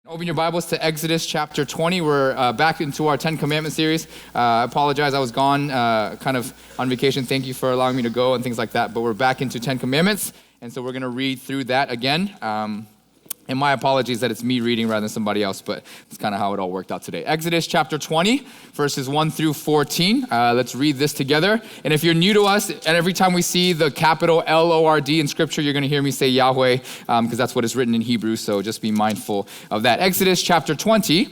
Open your Bibles to Exodus chapter 20. We're back into our 10 Commandment series. I apologize, I was gone kind of on vacation. Thank you for allowing me to go and things like that. But we're back into 10 Commandments. And so we're going to read through that again. And my apologies that it's me reading rather than somebody else, but it's kind of how it all worked out today. Exodus chapter 20, verses 1 through 14. Let's read this together. And if you're new to us, and every time we see the capital L-O-R-D in Scripture, you're going to hear me say Yahweh, because that's what is written in Hebrew, so just be mindful of that. Exodus chapter 20,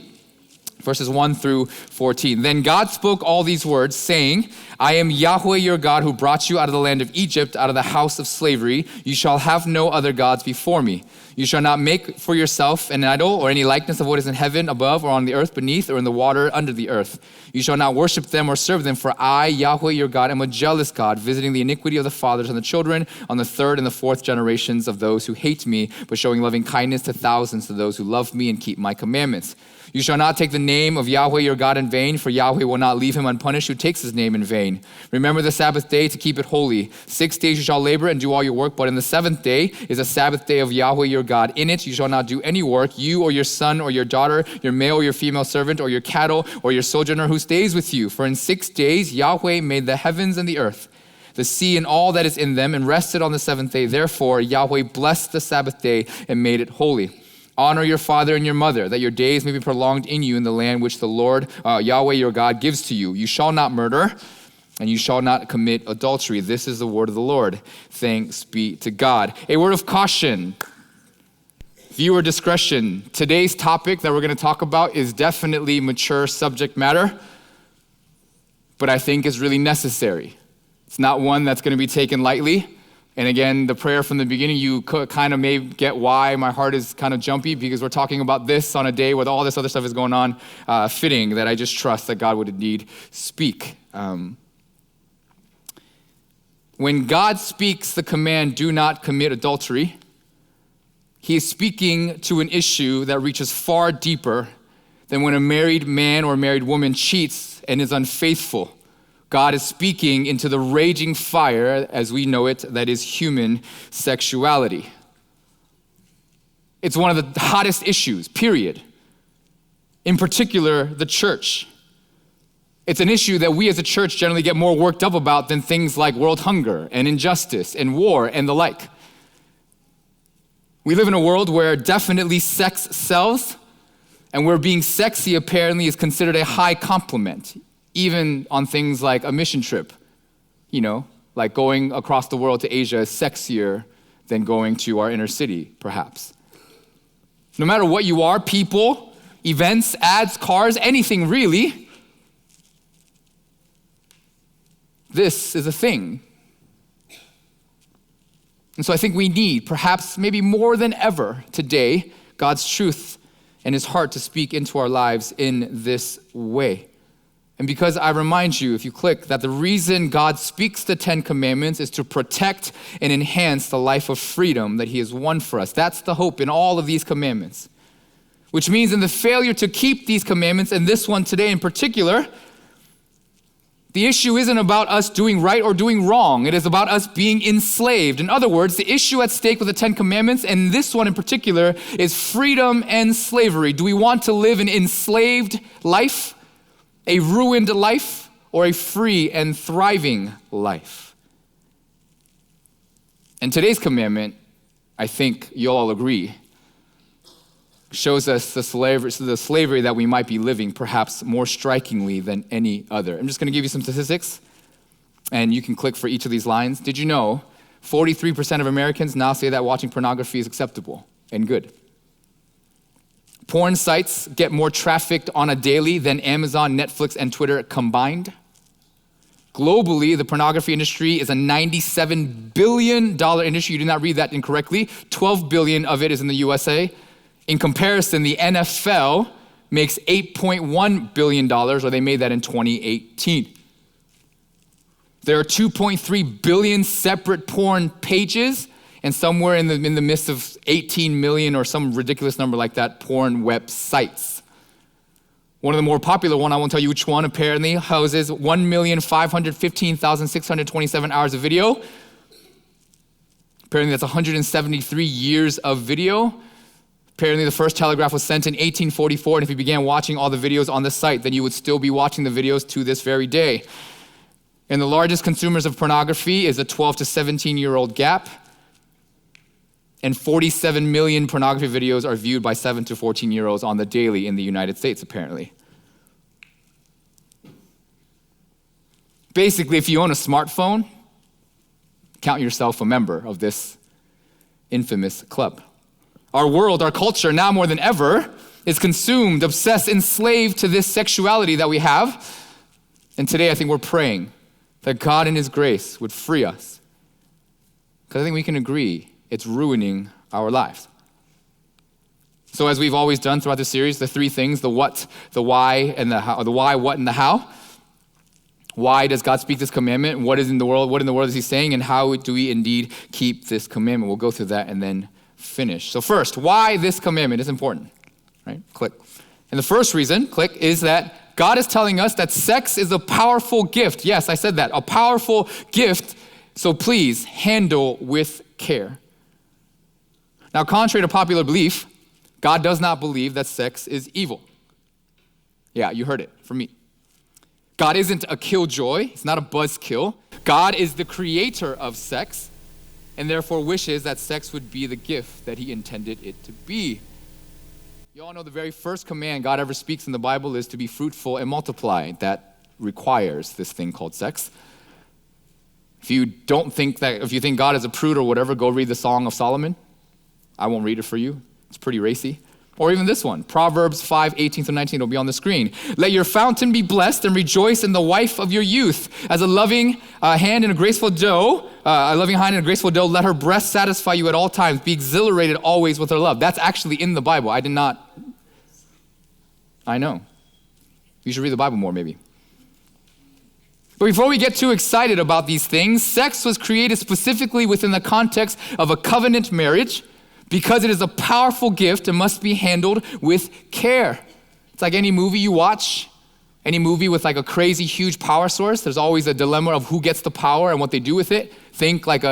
verses 1 through 14. Then God spoke all these words, saying, I am Yahweh your God who brought you out of the land of Egypt, out of the house of slavery. You shall have no other gods before me. You shall not make for yourself an idol or any likeness of what is in heaven above or on the earth beneath or in the water under the earth. You shall not worship them or serve them, for I, Yahweh your God, am a jealous God, visiting the iniquity of the fathers and the children on the third and the fourth generations of those who hate me, but showing loving kindness to thousands to those who love me and keep my commandments. You shall not take the name of Yahweh your God in vain, for Yahweh will not leave him unpunished who takes his name in vain. Remember the Sabbath day to keep it holy. 6 days you shall labor and do all your work, but in the seventh day is a Sabbath day of Yahweh your God. In it you shall not do any work, you or your son or your daughter, your male or your female servant, or your cattle, or your sojourner who stays with you. For in 6 days Yahweh made the heavens and the earth, the sea and all that is in them, and rested on the seventh day. Therefore Yahweh blessed the Sabbath day and made it holy. Honor your father and your mother, that your days may be prolonged in you in the land which the Lord, Yahweh your God, gives to you. You shall not murder, and you shall not commit adultery. This is the word of the Lord. Thanks be to God. A word of caution. Viewer discretion. Today's topic that we're going to talk about is definitely mature subject matter, but I think is really necessary. It's not one that's going to be taken lightly. And again, the prayer from the beginning, you kind of may get why my heart is kind of jumpy, because we're talking about this on a day with all this other stuff is going on, fitting that I just trust that God would indeed speak. When God speaks the command, do not commit adultery, he is speaking to an issue that reaches far deeper than when a married man or married woman cheats and is unfaithful. God is speaking into the raging fire, as we know it, that is human sexuality. It's one of the hottest issues, period. In particular, the church. It's an issue that we as a church generally get more worked up about than things like world hunger and injustice and war and the like. We live in a world where definitely sex sells, and where being sexy apparently is considered a high compliment. Even on things like a mission trip, like going across the world to Asia is sexier than going to our inner city, perhaps. No matter what you are, people, events, ads, cars, anything really, this is a thing. And so I think we need, perhaps maybe more than ever today, God's truth and his heart to speak into our lives in this way. And because I remind you, if you click, that the reason God speaks the 10 Commandments is to protect and enhance the life of freedom that he has won for us. That's the hope in all of these commandments. Which means in the failure to keep these commandments, and this one today in particular, the issue isn't about us doing right or doing wrong. It is about us being enslaved. In other words, the issue at stake with the 10 Commandments, and this one in particular, is freedom and slavery. Do we want to live an enslaved life, a ruined life, or a free and thriving life? And today's commandment, I think you'll all agree, shows us the slavery that we might be living perhaps more strikingly than any other. I'm just going to give you some statistics, and you can click for each of these lines. Did you know 43% of Americans now say that watching pornography is acceptable and good? Porn sites get more trafficked on a daily than Amazon, Netflix, and Twitter combined. Globally, the pornography industry is a $97 billion industry. You did not read that incorrectly. 12 billion of it is in the USA. In comparison, the NFL makes $8.1 billion, or they made that in 2018. There are 2.3 billion separate porn pages, and somewhere in the midst of 18 million or some ridiculous number like that, porn websites. One of the more popular one, I won't tell you which one, apparently houses 1,515,627 hours of video. Apparently that's 173 years of video. Apparently, the first telegraph was sent in 1844, and if you began watching all the videos on the site, then you would still be watching the videos to this very day. And the largest consumers of pornography is a 12 to 17-year-old gap, and 47 million pornography videos are viewed by 7 to 14-year-olds on the daily in the United States, apparently. Basically, if you own a smartphone, count yourself a member of this infamous club. Our world, our culture, now more than ever, is consumed, obsessed, enslaved to this sexuality that we have. And today I think we're praying that God in his grace would free us. Because I think we can agree it's ruining our lives. So as we've always done throughout the series, the three things, the what, the why, and the how, the why, what, and the how. Why does God speak this commandment? What in the world is he saying? And how do we indeed keep this commandment? We'll go through that and then finish. So first, why this commandment is important, right? Click. And the first reason, click, is that God is telling us that sex is a powerful gift. Yes, I said that, a powerful gift. So please handle with care. Now, contrary to popular belief, God does not believe that sex is evil. Yeah, you heard it from me. God isn't a killjoy. It's not a buzzkill. God is the creator of sex, and therefore wishes that sex would be the gift that he intended it to be. You all know the very first command God ever speaks in the Bible is to be fruitful and multiply. That requires this thing called sex. If you think God is a prude or whatever, go read the Song of Solomon. I won't read it for you. It's pretty racy. Or even this one, Proverbs 5:18-19, it'll be on the screen. Let your fountain be blessed and rejoice in the wife of your youth. As a loving hand and a graceful doe, let her breast satisfy you at all times. Be exhilarated always with her love. That's actually in the Bible. I know. You should read the Bible more, maybe. But before we get too excited about these things, sex was created specifically within the context of a covenant marriage, because it is a powerful gift and must be handled with care. It's like any movie you watch, any movie with like a crazy huge power source, there's always a dilemma of who gets the power and what they do with it. Think like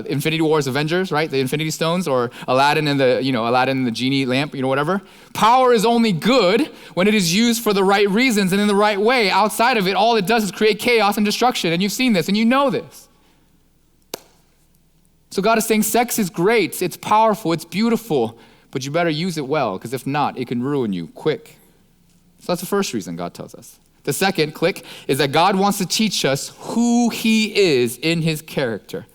Infinity War's Avengers, right? The Infinity Stones, or Aladdin and the genie lamp, whatever. Power is only good when it is used for the right reasons and in the right way. Outside of it, all it does is create chaos and destruction. And you've seen this and you know this. So God is saying sex is great, it's powerful, it's beautiful, but you better use it well, because if not, it can ruin you quick. So that's the first reason God tells us. The second, click, is that God wants to teach us who he is in his character.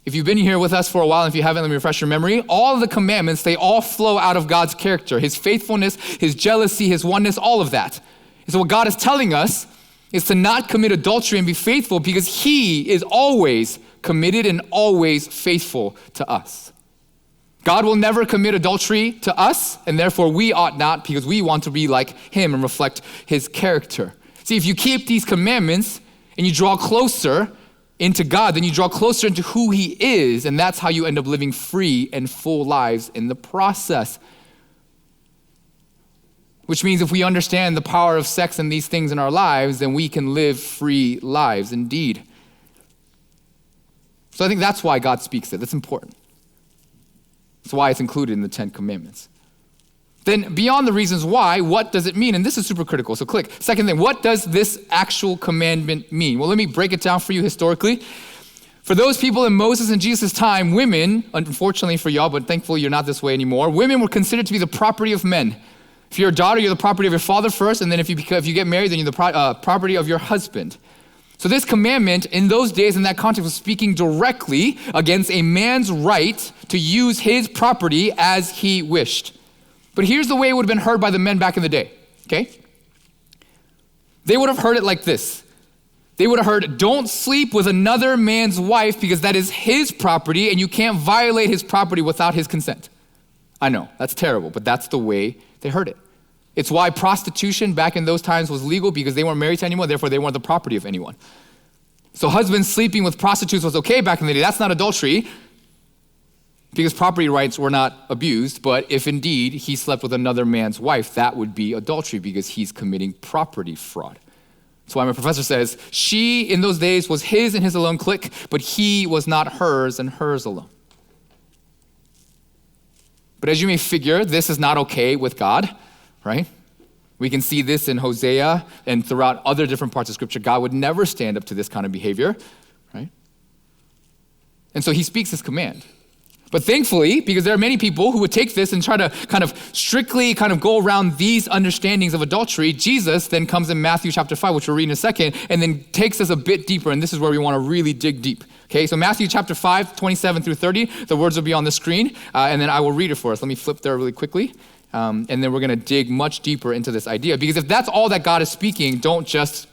If you've been here with us for a while, and if you haven't, let me refresh your memory. All of the commandments, they all flow out of God's character, his faithfulness, his jealousy, his oneness, all of that. And so what God is telling us is to not commit adultery and be faithful, because he is always committed and always faithful to us. God will never commit adultery to us, and therefore we ought not, because we want to be like him and reflect his character. See, if you keep these commandments and you draw closer into God, then you draw closer into who he is, and that's how you end up living free and full lives in the process. Which means if we understand the power of sex and these things in our lives, then we can live free lives indeed. So I think that's why God speaks it. That's important. That's why it's included in the 10 Commandments. Then beyond the reasons why, what does it mean? And this is super critical, so click. Second thing, what does this actual commandment mean? Well, let me break it down for you historically. For those people in Moses and Jesus' time, women, unfortunately for y'all, but thankfully you're not this way anymore, women were considered to be the property of men. If you're a daughter, you're the property of your father first, and then if you get married, then you're the property of your husband. So this commandment in those days, in that context, was speaking directly against a man's right to use his property as he wished. But here's the way it would have been heard by the men back in the day, okay? They would have heard it like this. They would have heard, don't sleep with another man's wife because that is his property and you can't violate his property without his consent. I know, that's terrible, but that's the way they heard it. It's why prostitution back in those times was legal, because they weren't married to anyone, therefore they weren't the property of anyone. So husbands sleeping with prostitutes was okay back in the day. That's not adultery, because property rights were not abused, but if indeed he slept with another man's wife, that would be adultery because he's committing property fraud. That's why my professor says, she in those days was his and his alone, click, but he was not hers and hers alone. But as you may figure, this is not okay with God, right? We can see this in Hosea and throughout other different parts of Scripture. God would never stand up to this kind of behavior, right? And so he speaks this command. But thankfully, because there are many people who would take this and try to kind of strictly kind of go around these understandings of adultery, Jesus then comes in Matthew chapter 5, which we'll read in a second, and then takes us a bit deeper, and this is where we want to really dig deep. Okay, so Matthew chapter 5, 27 through 30, the words will be on the screen, and then I will read it for us. Let me flip there really quickly, and then we're going to dig much deeper into this idea. Because if that's all that God is speaking, don't just,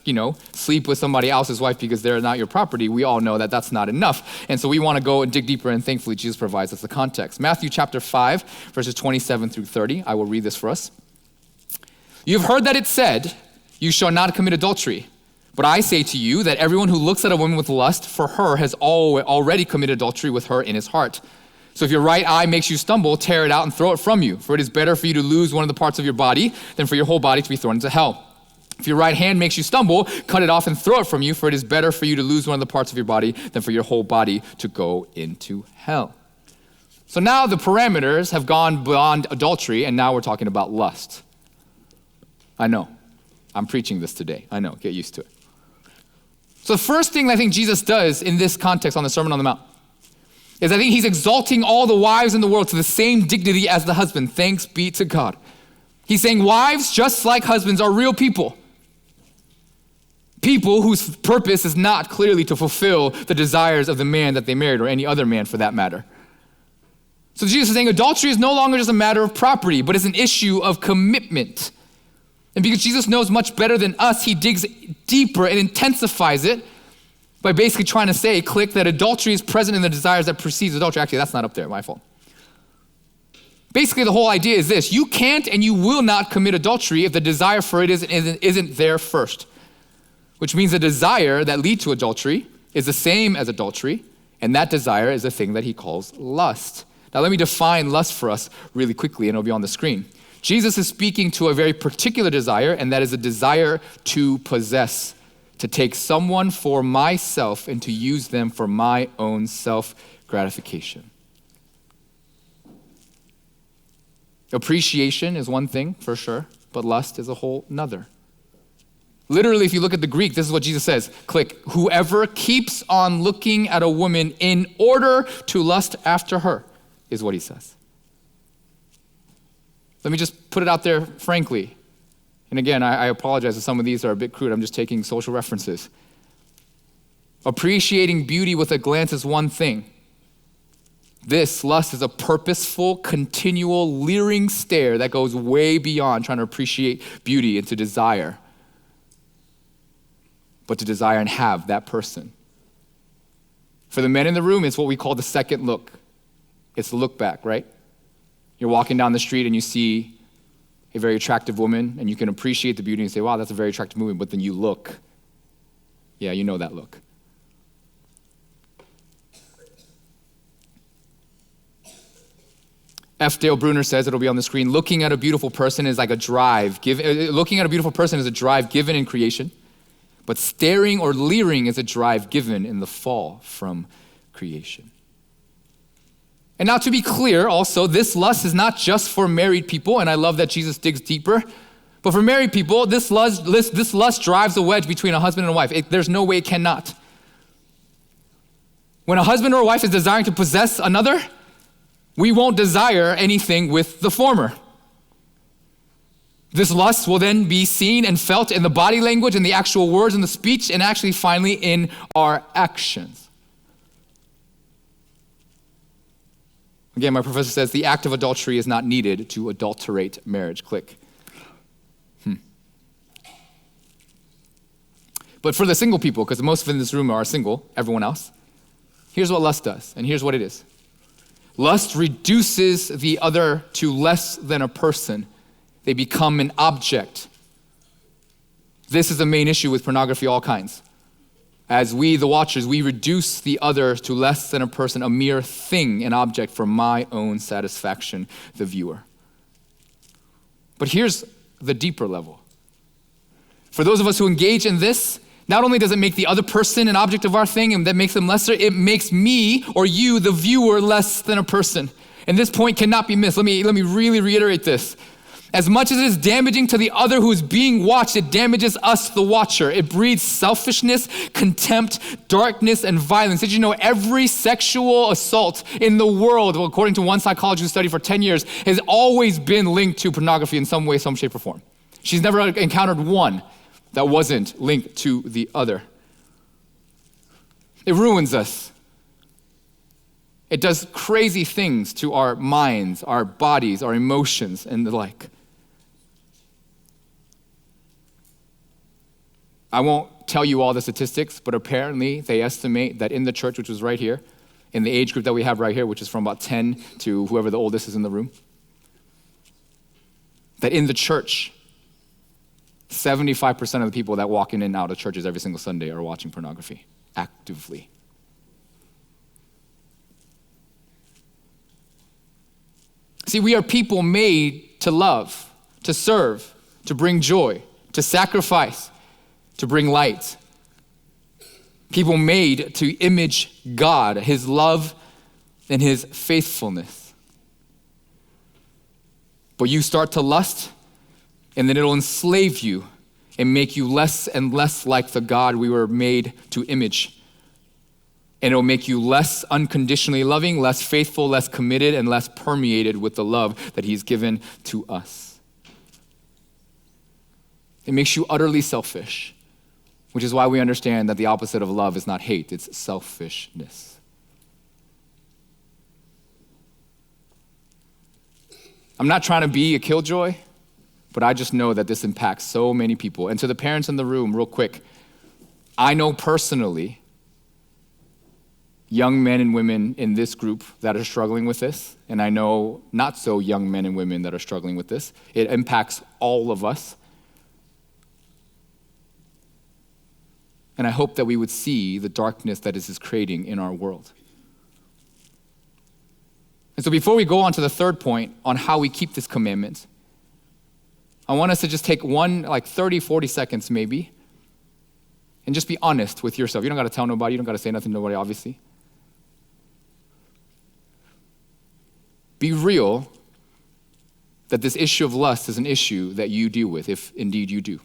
sleep with somebody else's wife because they're not your property. We all know that that's not enough. And so we want to go and dig deeper, and thankfully Jesus provides us the context. Matthew chapter 5, verses 27 through 30. I will read this for us. "You've heard that it said, 'You shall not commit adultery.' But I say to you that everyone who looks at a woman with lust for her has already committed adultery with her in his heart. So if your right eye makes you stumble, tear it out and throw it from you. For it is better for you to lose one of the parts of your body than for your whole body to be thrown into hell. If your right hand makes you stumble, cut it off and throw it from you. For it is better for you to lose one of the parts of your body than for your whole body to go into hell." So now the parameters have gone beyond adultery, and now we're talking about lust. I know. I'm preaching this today. I know. Get used to it. So the first thing I think Jesus does in this context on the Sermon on the Mount is I think he's exalting all the wives in the world to the same dignity as the husband. Thanks be to God. He's saying wives, just like husbands, are real people. People whose purpose is not clearly to fulfill the desires of the man that they married or any other man for that matter. So Jesus is saying adultery is no longer just a matter of property, but it's an issue of commitment. And because Jesus knows much better than us, he digs deeper and intensifies it by basically trying to say, that adultery is present in the desires that precedes adultery. Actually, that's not up there, my fault. Basically, the whole idea is this: you can't and you will not commit adultery if the desire for it isn't there first. Which means the desire that leads to adultery is the same as adultery, and that desire is the thing that he calls lust. Now let me define lust for us really quickly, and it'll be on the screen. Jesus is speaking to a very particular desire, and that is a desire to possess, to take someone for myself and to use them for my own self-gratification. Appreciation is one thing, for sure, but lust is a whole nother. Literally, if you look at the Greek, this is what Jesus says. Whoever keeps on looking at a woman in order to lust after her is what he says. Let me just put it out there frankly. And again, I apologize if some of these are a bit crude. I'm just taking social references. Appreciating beauty with a glance is one thing. This lust is a purposeful, continual, leering stare that goes way beyond trying to appreciate beauty and to desire, but to desire and have that person. For the men in the room, it's what we call the second look. It's the look back, right? You're walking down the street and you see a very attractive woman and you can appreciate the beauty and say, wow, that's a very attractive woman, but then you look. Yeah, you know that look. F. Dale Bruner says, it'll be on the screen, looking at a beautiful person is like a drive. Looking at a beautiful person is a drive given in creation, but staring or leering is a drive given in the fall from creation. And now to be clear also, this lust is not just for married people, and I love that Jesus digs deeper, but for married people, this lust drives a wedge between a husband and a wife. There's no way it cannot. When a husband or a wife is desiring to possess another, we won't desire anything with the former. This lust will then be seen and felt in the body language and the actual words and the speech, and actually finally in our actions. Again, my professor says the act of adultery is not needed to adulterate marriage. Click. But for the single people, because most of in this room are single, everyone else, here's what lust does, and here's what it is. Lust reduces the other to less than a person. They become an object. This is the main issue with pornography, all kinds. As we, the watchers, we reduce the other to less than a person, a mere thing, an object for my own satisfaction, the viewer. But here's the deeper level. For those of us who engage in this, not only does it make the other person an object of our thing and that makes them lesser, it makes me or you, the viewer, less than a person. And this point cannot be missed. Let me really reiterate this. As much as it is damaging to the other who is being watched, it damages us, the watcher. It breeds selfishness, contempt, darkness, and violence. Did you know every sexual assault in the world, well, according to one psychologist who studied for 10 years, has always been linked to pornography in some way, some shape, or form? She's never encountered one that wasn't linked to the other. It ruins us. It does crazy things to our minds, our bodies, our emotions, and the like. I won't tell you all the statistics, but apparently they estimate that in the church, which was right here, in the age group that we have right here, which is from about 10 to whoever the oldest is in the room, that in the church, 75% of the people that walk in and out of churches every single Sunday are watching pornography actively. See, we are people made to love, to serve, to bring joy, to sacrifice, to bring light. People made to image God, his love and his faithfulness. But you start to lust, and then it'll enslave you and make you less and less like the God we were made to image. And it'll make you less unconditionally loving, less faithful, less committed, and less permeated with the love that he's given to us. It makes you utterly selfish, which is why we understand that the opposite of love is not hate, it's selfishness. I'm not trying to be a killjoy, but I just know that this impacts so many people. And to the parents in the room, real quick, I know personally young men and women in this group that are struggling with this, and I know not so young men and women that are struggling with this. It impacts all of us. And I hope that we would see the darkness that this is creating in our world. And so before we go on to the third point on how we keep this commandment, I want us to just take 30, 40 seconds maybe, and just be honest with yourself. You don't got to tell nobody. You don't got to say nothing to nobody, obviously. Be real that this issue of lust is an issue that you deal with, if indeed you do.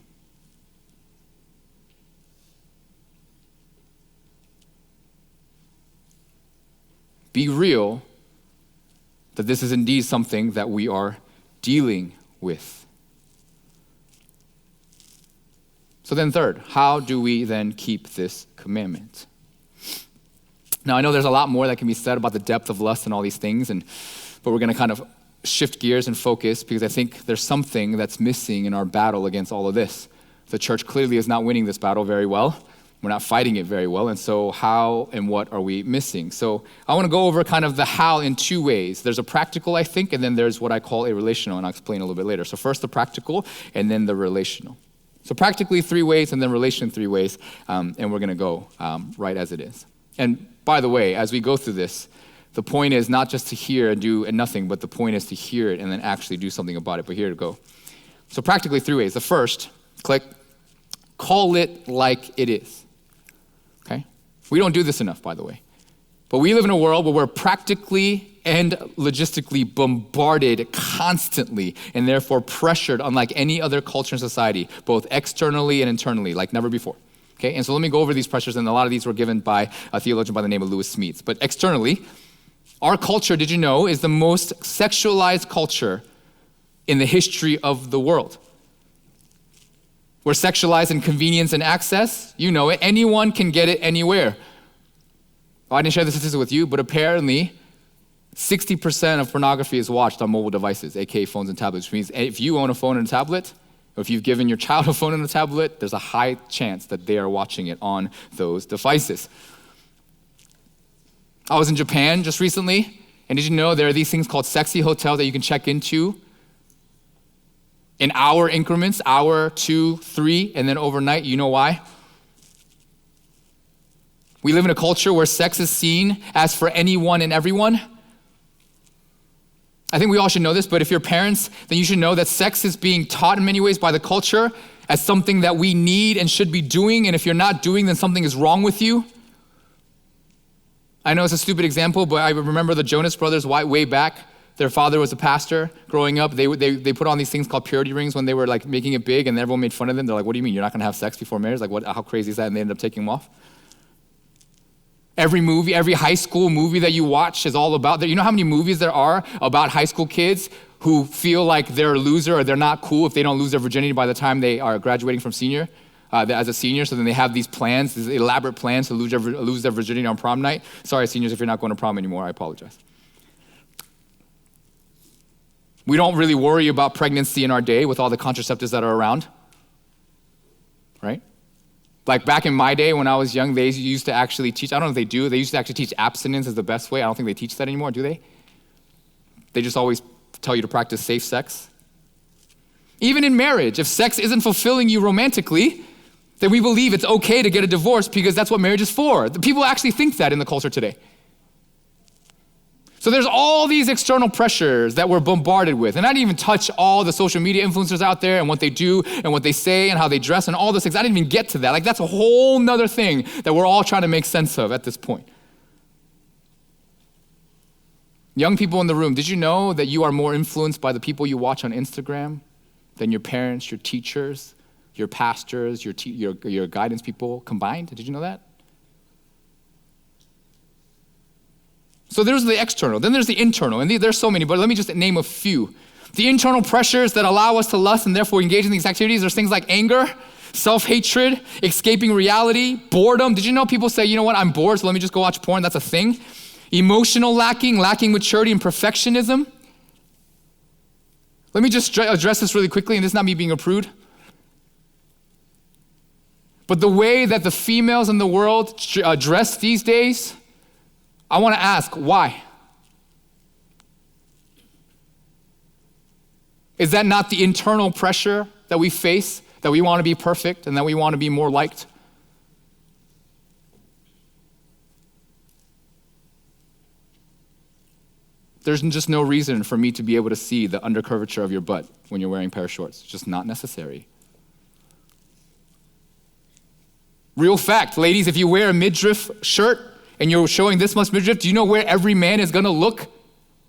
Be real that this is indeed something that we are dealing with. So then third, how do we then keep this commandment? Now I know there's a lot more that can be said about the depth of lust and all these things, but we're going to kind of shift gears and focus because I think there's something that's missing in our battle against all of this. The church clearly is not winning this battle very well. We're not fighting it very well, and so how and what are we missing? So I want to go over kind of the how in two ways. There's a practical, I think, and then there's what I call a relational, and I'll explain a little bit later. So first the practical, and then the relational. So practically 3 ways, and then relation 3 ways, and we're going to go right as it is. And by the way, as we go through this, the point is not just to hear and do and nothing, but the point is to hear it and then actually do something about it. But here to go. So practically 3 ways. The first, click, call it like it is. Okay? We don't do this enough, by the way. But we live in a world where we're practically and logistically bombarded constantly and therefore pressured unlike any other culture in society, both externally and internally, like never before. Okay, and so let me go over these pressures, and a lot of these were given by a theologian by the name of Lewis Smeets. But externally, our culture, did you know, is the most sexualized culture in the history of the world. We're sexualized in convenience and access. You know it. Anyone can get it anywhere. Well, I didn't share this statistic with you, but apparently 60% of pornography is watched on mobile devices, aka phones and tablets, which means if you own a phone and a tablet, or if you've given your child a phone and a tablet, there's a high chance that they are watching it on those devices. I was in Japan just recently, and did you know there are these things called sexy hotels that you can check into in hour increments, hour, 2, 3, and then overnight? You know why? We live in a culture where sex is seen as for anyone and everyone. I think we all should know this, but if you're parents, then you should know that sex is being taught in many ways by the culture as something that we need and should be doing, and if you're not doing, then something is wrong with you. I know it's a stupid example, but I remember the Jonas Brothers way back Their father was a pastor growing up. They put on these things called purity rings when they were like making it big, and everyone made fun of them. They're like, what do you mean? You're not gonna have sex before marriage? Like, what? How crazy is that? And they ended up taking them off. Every movie, every high school movie that you watch is all about that. You know how many movies there are about high school kids who feel like they're a loser or they're not cool if they don't lose their virginity by the time they are graduating from senior, as a senior. So then they have these plans, these elaborate plans to lose their virginity on prom night. Sorry, seniors, if you're not going to prom anymore, I apologize. We don't really worry about pregnancy in our day with all the contraceptives that are around, right? Like back in my day when I was young, they used to actually teach, I don't know if they do, they used to actually teach abstinence as the best way. I don't think they teach that anymore, do they? They just always tell you to practice safe sex. Even in marriage, if sex isn't fulfilling you romantically, then we believe it's okay to get a divorce because that's what marriage is for. The people actually think that in the culture today. So there's all these external pressures that we're bombarded with. And I didn't even touch all the social media influencers out there and what they do and what they say and how they dress and all those things. I didn't even get to that. Like that's a whole nother thing that we're all trying to make sense of at this point. Young people in the room, did you know that you are more influenced by the people you watch on Instagram than your parents, your teachers, your pastors, your guidance people combined? Did you know that? So there's the external, then there's the internal, and there's so many, but let me just name a few. The internal pressures that allow us to lust and therefore engage in these activities, there's things like anger, self-hatred, escaping reality, boredom. Did you know people say, you know what, I'm bored, so let me just go watch porn, that's a thing. Emotional lacking maturity and perfectionism. Let me just address this really quickly, and this is not me being a prude. But the way that the females in the world dress these days, I want to ask, why? Is that not the internal pressure that we face, that we want to be perfect and that we want to be more liked? There's just no reason for me to be able to see the undercurvature of your butt when you're wearing a pair of shorts. It's just not necessary. Real fact, ladies, if you wear a midriff shirt and you're showing this much midriff, do you know where every man is gonna look?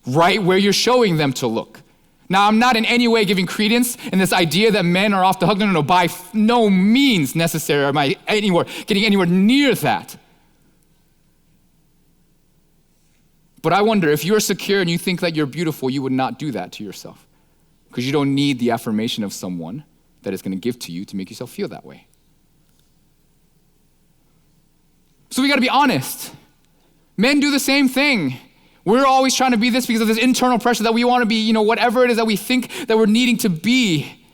Right where you're showing them to look. Now, I'm not in any way giving credence in this idea that men are off the hook. No, by no means necessary am I getting anywhere near that. But I wonder, if you're secure and you think that you're beautiful, you would not do that to yourself because you don't need the affirmation of someone that is gonna give to you to make yourself feel that way. So we gotta be honest. Men do the same thing. We're always trying to be this because of this internal pressure that we wanna be, whatever it is that we think that we're needing to be.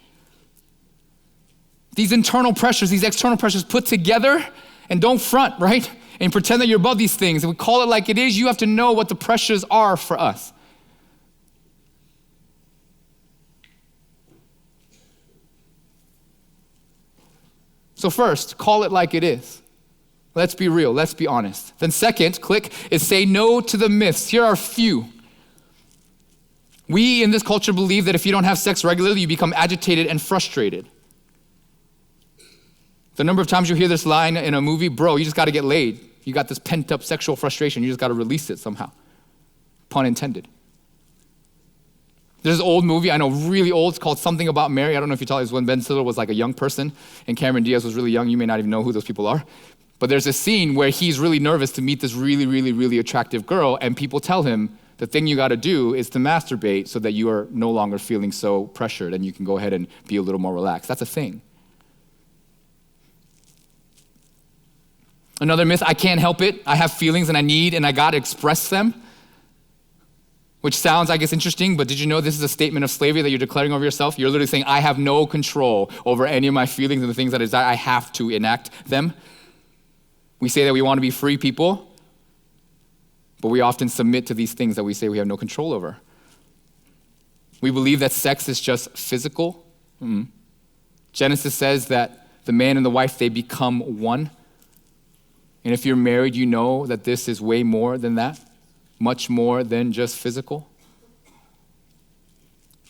These internal pressures, these external pressures put together, and don't front, right? And pretend that you're above these things. And we call it like it is. You have to know what the pressures are for us. So first, call it like it is. Let's be real, let's be honest. Then second, is say no to the myths. Here are a few. We in this culture believe that if you don't have sex regularly, you become agitated and frustrated. The number of times you hear this line in a movie, bro, you just gotta get laid. You got this pent up sexual frustration, you just gotta release it somehow. Pun intended. There's this old movie, I know, really old, it's called Something About Mary. I don't know if you tell, it was when Ben Stiller was like a young person and Cameron Diaz was really young. You may not even know who those people are. But there's a scene where he's really nervous to meet this really, really, really attractive girl, and people tell him, the thing you gotta do is to masturbate so that you are no longer feeling so pressured and you can go ahead and be a little more relaxed. That's a thing. Another myth, I can't help it. I have feelings and I gotta express them. Which sounds, I guess, interesting, but did you know this is a statement of slavery that you're declaring over yourself? You're literally saying, I have no control over any of my feelings and the things that I desire. I have to enact them. We say that we want to be free people, but we often submit to these things that we say we have no control over. We believe that sex is just physical. Genesis says that the man and the wife, they become one. And if you're married, you know that this is way more than that, much more than just physical.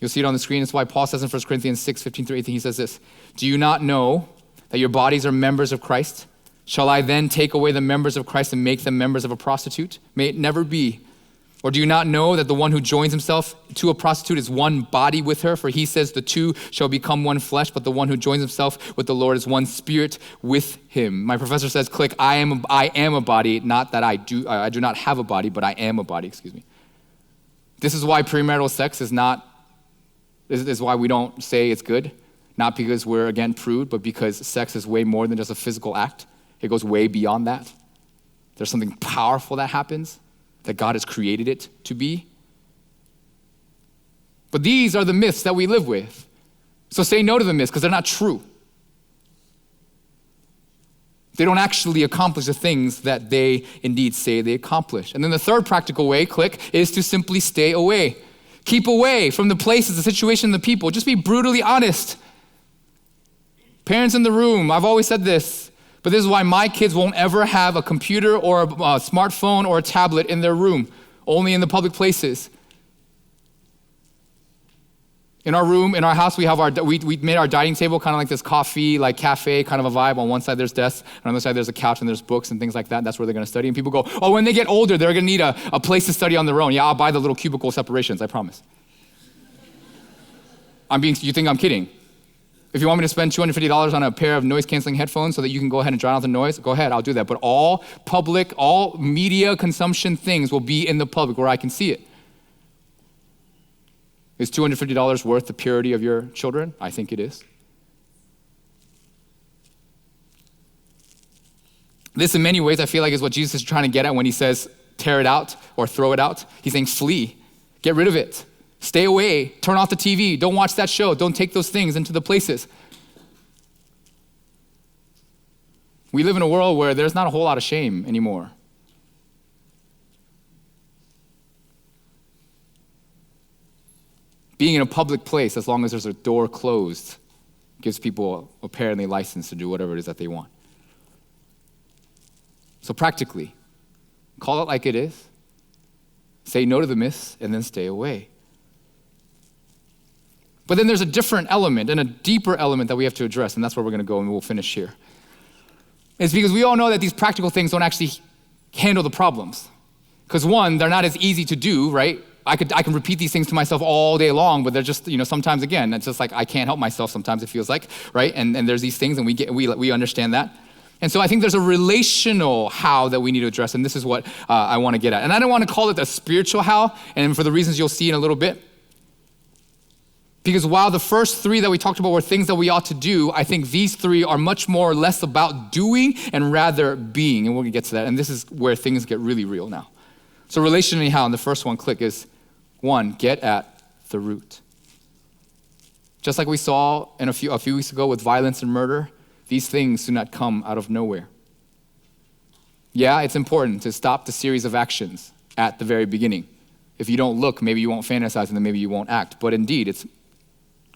You'll see it on the screen. That's why Paul says in 1 Corinthians 6:15-18, he says this, do you not know that your bodies are members of Christ? Shall I then take away the members of Christ and make them members of a prostitute? May it never be. Or do you not know that the one who joins himself to a prostitute is one body with her? For he says the two shall become one flesh, but the one who joins himself with the Lord is one spirit with him. My professor says, click, I am a body, not that I do not have a body, but I am a body, This is why premarital sex is why we don't say it's good. Not because we're, again, prude, but because sex is way more than just a physical act. It goes way beyond that. There's something powerful that happens, that God has created it to be. But these are the myths that we live with. So say no to the myths because they're not true. They don't actually accomplish the things that they indeed say they accomplish. And then the third practical way, click, is to simply stay away. Keep away from the places, the situation, the people. Just be brutally honest. Parents in the room, I've always said this, but this is why my kids won't ever have a computer or a smartphone or a tablet in their room, only in the public places. In our room, in our house, we made our dining table kind of like this coffee, like cafe kind of a vibe. On one side there's desks, and on the other side there's a couch and there's books and things like that. That's where they're gonna study. And people go, oh, when they get older, they're gonna need a place to study on their own. Yeah, I'll buy the little cubicle separations, I promise. You think I'm kidding? If you want me to spend $250 on a pair of noise-canceling headphones so that you can go ahead and drown out the noise, go ahead, I'll do that. But all media consumption things will be in the public where I can see it. Is $250 worth the purity of your children? I think it is. This, in many ways, I feel like is what Jesus is trying to get at when he says, tear it out or throw it out. He's saying, flee, get rid of it. Stay away, turn off the TV, don't watch that show, don't take those things into the places. We live in a world where there's not a whole lot of shame anymore. Being in a public place, as long as there's a door closed, gives people apparently license to do whatever it is that they want. So practically, call it like it is, say no to the myths, and then stay away. But then there's a different element and a deeper element that we have to address, and that's where we're going to go and we'll finish here. It's because we all know that these practical things don't actually handle the problems. Because one, they're not as easy to do, right? I can repeat these things to myself all day long, but they're just, sometimes again, it's just like I can't help myself sometimes, it feels like, right? And there's these things and we understand that. And so I think there's a relational how that we need to address, and this is what I want to get at. And I don't want to call it a spiritual how, and for the reasons you'll see in a little bit. Because while the first three that we talked about were things that we ought to do, I think these three are much more or less about doing and rather being. And we're going to get to that. And this is where things get really real now. So relationally how, and the first one, click, is one, get at the root. Just like we saw a few weeks ago with violence and murder, these things do not come out of nowhere. Yeah, it's important to stop the series of actions at the very beginning. If you don't look, maybe you won't fantasize, and then maybe you won't act. But indeed, it's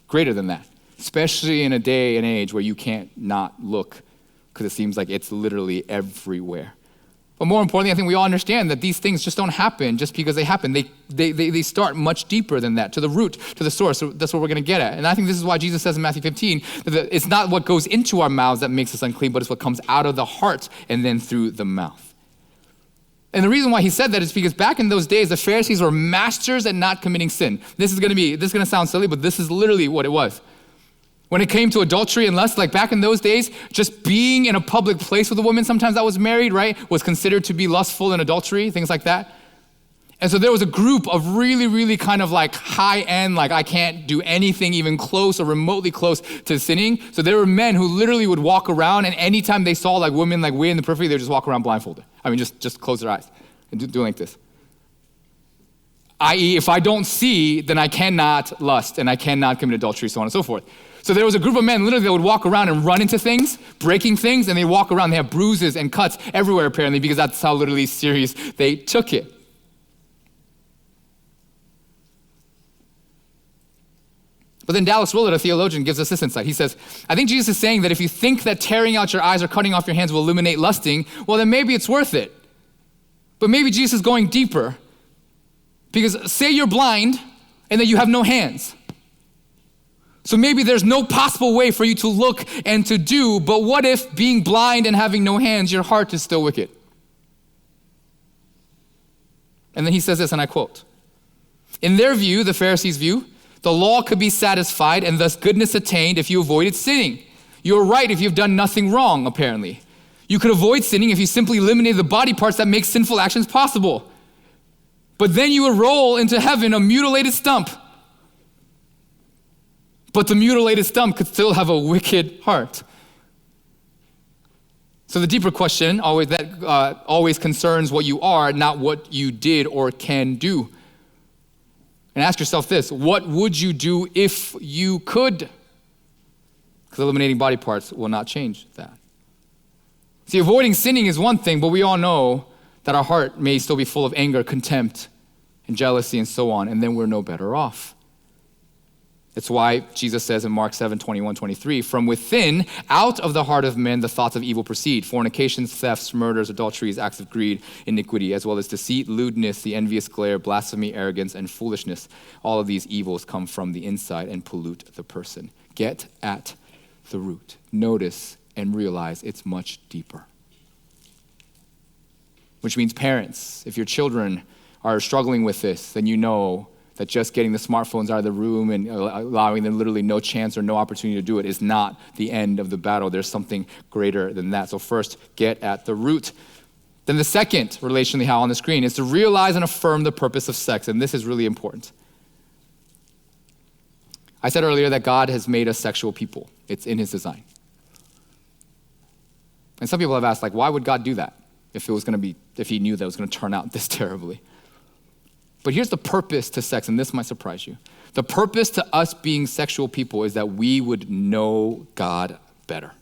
greater than that, especially in a day and age where you can't not look because it seems like it's literally everywhere. But more importantly, I think we all understand that these things just don't happen just because they happen. They start much deeper than that, to the root, to the source. So that's what we're going to get at. And I think this is why Jesus says in Matthew 15 that it's not what goes into our mouths that makes us unclean, but it's what comes out of the heart and then through the mouth. And the reason why he said that is because back in those days, the Pharisees were masters at not committing sin. This is going to sound silly, but this is literally what it was. When it came to adultery and lust, like back in those days, just being in a public place with a woman, sometimes that was married, right, was considered to be lustful and adultery, things like that. And so there was a group of really, really kind of like high-end, like I can't do anything even close or remotely close to sinning. So there were men who literally would walk around, and anytime they saw like women like way in the periphery, they would just walk around blindfolded. I mean, just close their eyes and do like this. I.e., if I don't see, then I cannot lust and I cannot commit adultery, so on and so forth. So there was a group of men literally that would walk around and run into things, breaking things, and they walk around, they have bruises and cuts everywhere apparently because that's how literally serious they took it. But then Dallas Willard, a theologian, gives us this insight. He says, I think Jesus is saying that if you think that tearing out your eyes or cutting off your hands will eliminate lusting, well then maybe it's worth it. But maybe Jesus is going deeper. Because say you're blind and that you have no hands. So maybe there's no possible way for you to look and to do, but what if being blind and having no hands, your heart is still wicked? And then he says this, and I quote, "In their view, the Pharisees' view, the law could be satisfied and thus goodness attained if you avoided sinning. You're right if you've done nothing wrong, apparently. You could avoid sinning if you simply eliminated the body parts that make sinful actions possible. But then you would roll into heaven a mutilated stump. But the mutilated stump could still have a wicked heart." So the deeper question always concerns what you are, not what you did or can do. And ask yourself this: what would you do if you could? Because eliminating body parts will not change that. See, avoiding sinning is one thing, but we all know that our heart may still be full of anger, contempt, and jealousy, and so on, and then we're no better off. It's why Jesus says in Mark 7:21-23, "From within, out of the heart of men, the thoughts of evil proceed: fornications, thefts, murders, adulteries, acts of greed, iniquity, as well as deceit, lewdness, the envious glare, blasphemy, arrogance, and foolishness. All of these evils come from the inside and pollute the person." Get at the root. Notice and realize it's much deeper. Which means parents, if your children are struggling with this, then you know that just getting the smartphones out of the room and allowing them literally no chance or no opportunity to do it is not the end of the battle. There's something greater than that. So first, get at the root. Then the second, relationally how on the screen, is to realize and affirm the purpose of sex. And this is really important. I said earlier that God has made us sexual people. It's in his design. And some people have asked, why would God do that if he knew that it was going to turn out this terribly? But here's the purpose to sex, and this might surprise you. The purpose to us being sexual people is that we would know God better.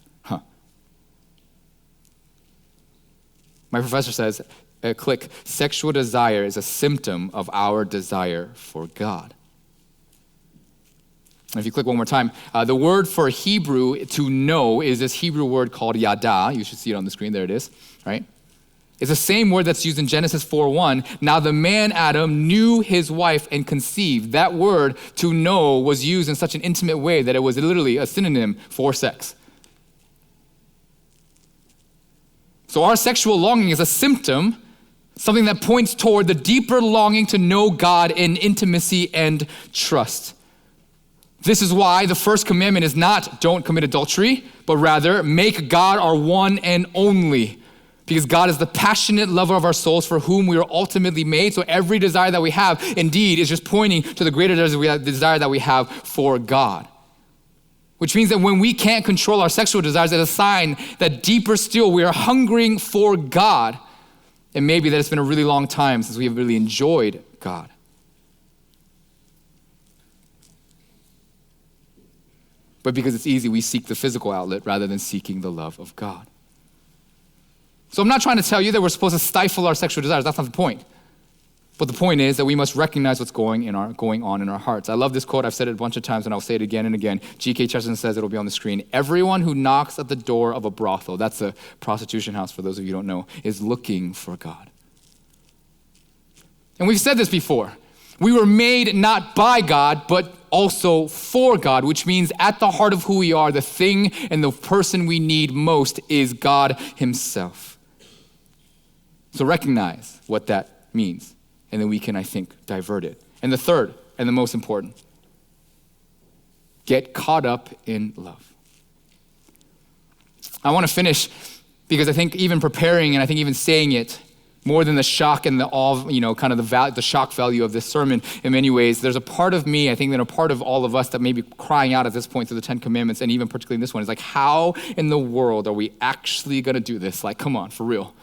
My professor says, click, sexual desire is a symptom of our desire for God. And if you click one more time, the word for Hebrew to know is this Hebrew word called yada. You should see it on the screen. There it is, right? It's the same word that's used in Genesis 4:1. Now the man Adam knew his wife and conceived. That word to know was used in such an intimate way that it was literally a synonym for sex. So our sexual longing is a symptom, something that points toward the deeper longing to know God in intimacy and trust. This is why the first commandment is not don't commit adultery, but rather make God our one and only. Because God is the passionate lover of our souls for whom we are ultimately made. So every desire that we have, indeed, is just pointing to the greater desire that we have for God. Which means that when we can't control our sexual desires, it's a sign that deeper still we are hungering for God. And maybe that it's been a really long time since we have really enjoyed God. But because it's easy, we seek the physical outlet rather than seeking the love of God. So I'm not trying to tell you that we're supposed to stifle our sexual desires. That's not the point. But the point is that we must recognize what's going on in our hearts. I love this quote. I've said it a bunch of times, and I'll say it again and again. G.K. Chesterton says, it'll be on the screen, "Everyone who knocks at the door of a brothel," that's a prostitution house for those of you who don't know, "is looking for God." And we've said this before. We were made not by God, but also for God, which means at the heart of who we are, the thing and the person we need most is God himself. So recognize what that means, and then we can, I think, divert it. And the third, and the most important, get caught up in love. I want to finish because I think even preparing and I think even saying it, more than the shock and the awe, kind of the shock value of this sermon in many ways, there's a part of me, I think, that a part of all of us that may be crying out at this point through the 10 Commandments, and even particularly in this one, is how in the world are we actually going to do this? Come on, for real.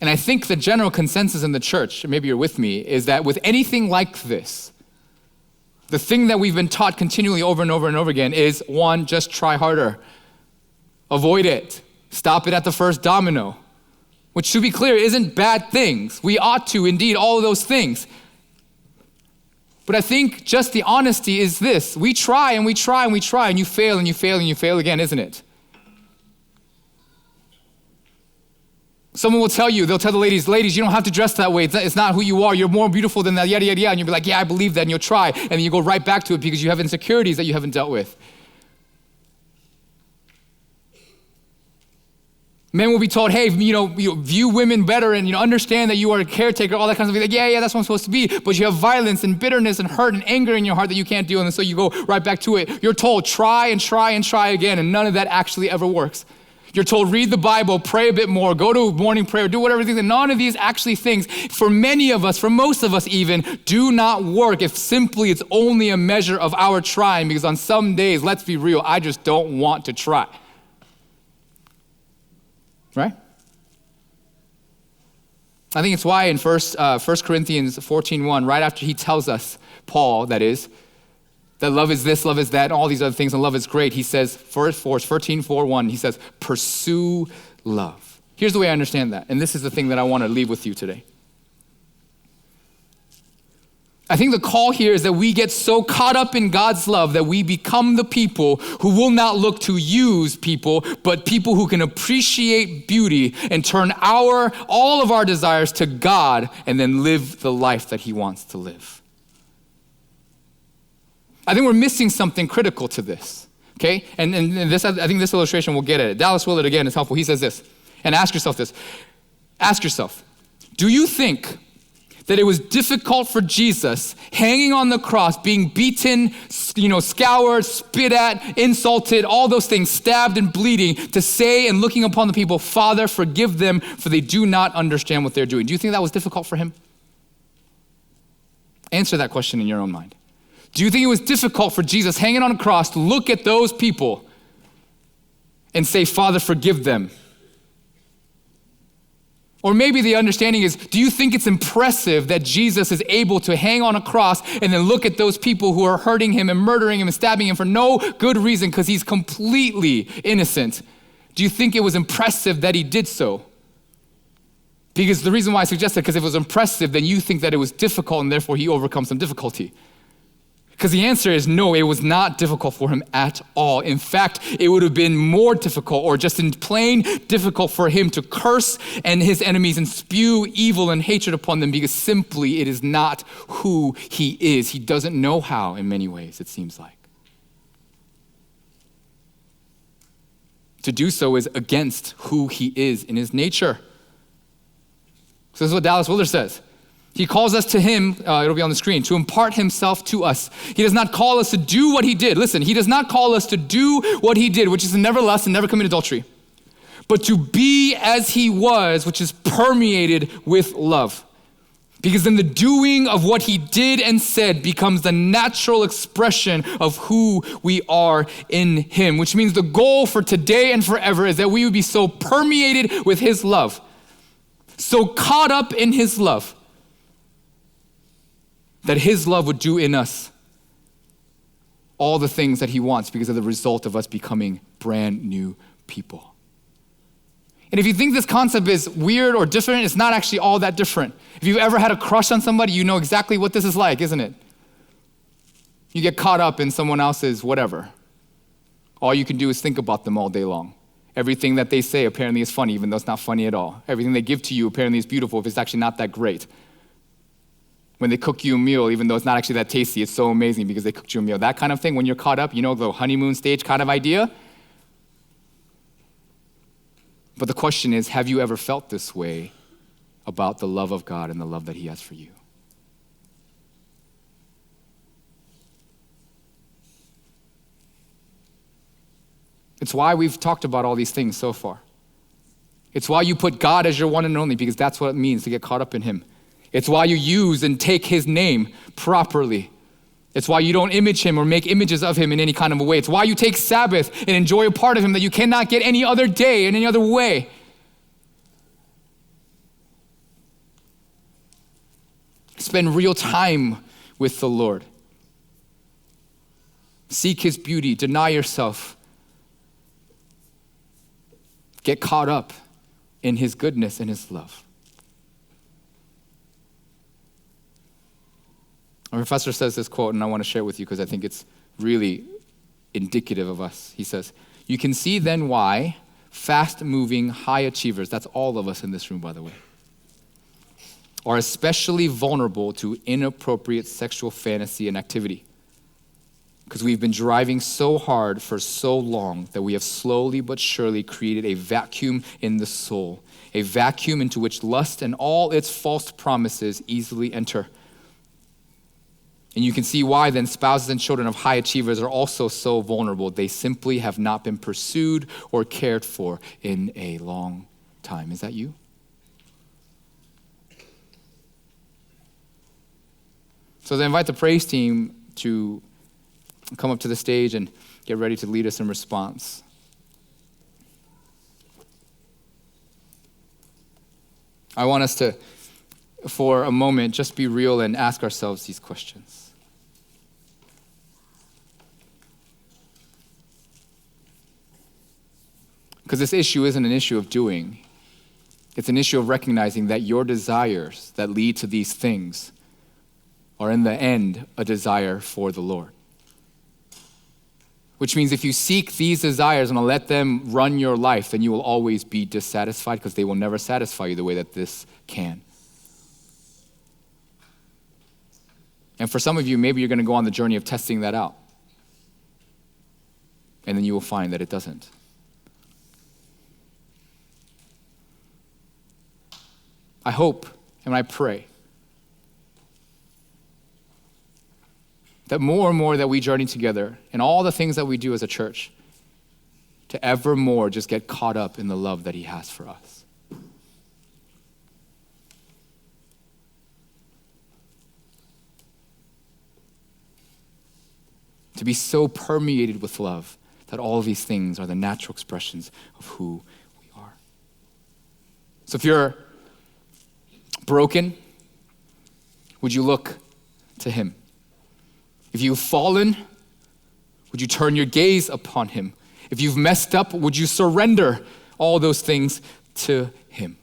And I think the general consensus in the church, maybe you're with me, is that with anything like this, the thing that we've been taught continually over and over and over again is, one, just try harder. Avoid it. Stop it at the first domino. Which, to be clear, isn't bad things. We ought to, indeed, all of those things. But I think just the honesty is this. We try and we try and we try, and you fail and you fail and you fail again, isn't it? Someone will tell you, they'll tell the ladies, you don't have to dress that way. It's not who you are. You're more beautiful than that, yada, yada, yada. And you'll be like, yeah, I believe that. And you'll try. And then you go right back to it because you have insecurities that you haven't dealt with. Men will be told, hey, view women better and, understand that you are a caretaker, all that kind of stuff. Like, yeah, that's what I'm supposed to be. But you have violence and bitterness and hurt and anger in your heart that you can't deal with. And so you go right back to it. You're told, try and try and try again. And none of that actually ever works. You're told, read the Bible, pray a bit more, go to morning prayer, do whatever things. And none of these actually things, for many of us, for most of us even, do not work if simply it's only a measure of our trying. Because on some days, let's be real, I just don't want to try. Right? I think it's why in 1 Corinthians 14:1, right after he tells us, Paul, that is, that love is this, love is that, and all these other things, and love is great, he says, 14:4:1, he says, pursue love. Here's the way I understand that, and this is the thing that I want to leave with you today. I think the call here is that we get so caught up in God's love that we become the people who will not look to use people, but people who can appreciate beauty and turn all of our desires to God and then live the life that he wants to live. I think we're missing something critical to this, okay? And this, I think this illustration will get at it. Dallas Willard, again, is helpful. He says this, and ask yourself this. Ask yourself, do you think that it was difficult for Jesus hanging on the cross, being beaten, scoured, spit at, insulted, all those things, stabbed and bleeding, to say and looking upon the people, Father, forgive them, for they do not understand what they're doing? Do you think that was difficult for him? Answer that question in your own mind. Do you think it was difficult for Jesus hanging on a cross to look at those people and say, Father, forgive them? Or maybe the understanding is, do you think it's impressive that Jesus is able to hang on a cross and then look at those people who are hurting him and murdering him and stabbing him for no good reason because he's completely innocent? Do you think it was impressive that he did so? Because the reason why I suggest that, because if it was impressive, then you think that it was difficult and therefore he overcomes some difficulty. Because the answer is no, it was not difficult for him at all. In fact, it would have been more difficult, or just in plain difficult, for him to curse and his enemies and spew evil and hatred upon them, because simply it is not who he is. He doesn't know how, in many ways, it seems like. To do so is against who he is in his nature. So this is what Dallas Willard says. He calls us to him, it'll be on the screen, to impart himself to us. He does not call us to do what he did. Listen, he does not call us to do what he did, which is to never lust and never commit adultery, but to be as he was, which is permeated with love. Because then the doing of what he did and said becomes the natural expression of who we are in him, which means the goal for today and forever is that we would be so permeated with his love, so caught up in his love, that his love would do in us all the things that he wants because of the result of us becoming brand new people. And if you think this concept is weird or different, it's not actually all that different. If you've ever had a crush on somebody, you know exactly what this is like, isn't it? You get caught up in someone else's whatever. All you can do is think about them all day long. Everything that they say apparently is funny, even though it's not funny at all. Everything they give to you apparently is beautiful if it's actually not that great. When they cook you a meal, even though it's not actually that tasty, it's so amazing because they cooked you a meal. That kind of thing, when you're caught up, the honeymoon stage kind of idea. But the question is, have you ever felt this way about the love of God and the love that he has for you? It's why we've talked about all these things so far. It's why you put God as your one and only, because that's what it means to get caught up in him. It's why you use and take his name properly. It's why you don't image him or make images of him in any kind of a way. It's why you take Sabbath and enjoy a part of him that you cannot get any other day in any other way. Spend real time with the Lord. Seek his beauty, deny yourself. Get caught up in his goodness and his love. Our professor says this quote, and I want to share it with you because I think it's really indicative of us. He says, you can see then why fast-moving high achievers, that's all of us in this room, by the way, are especially vulnerable to inappropriate sexual fantasy and activity. Because we've been driving so hard for so long that we have slowly but surely created a vacuum in the soul, a vacuum into which lust and all its false promises easily enter. And you can see why then spouses and children of high achievers are also so vulnerable. They simply have not been pursued or cared for in a long time. Is that you? So I invite the praise team to come up to the stage and get ready to lead us in response. I want us to, for a moment, just be real and ask ourselves these questions. Because this issue isn't an issue of doing. It's an issue of recognizing that your desires that lead to these things are in the end a desire for the Lord. Which means if you seek these desires and let them run your life, then you will always be dissatisfied because they will never satisfy you the way that this can. And for some of you, maybe you're going to go on the journey of testing that out. And then you will find that it doesn't. I hope and I pray that more and more that we journey together in all the things that we do as a church, to ever more just get caught up in the love that he has for us. To be so permeated with love that all of these things are the natural expressions of who we are. So if you're broken, would you look to him? If you've fallen, would you turn your gaze upon him? If you've messed up, would you surrender all those things to him?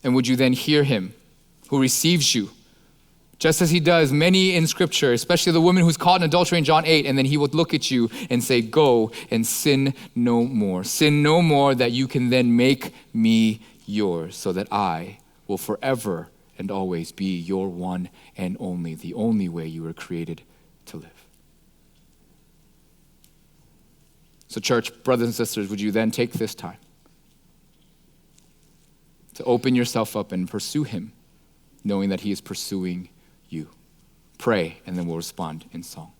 And would you then hear him who receives you, just as he does many in Scripture, especially the woman who's caught in adultery in John 8, and then he would look at you and say, go and sin no more. Sin no more, that you can then make me yours, so that I will forever and always be your one and only, the only way you were created to live. So church, brothers and sisters, would you then take this time to open yourself up and pursue him, knowing that he is pursuing you? Pray, and then we'll respond in song.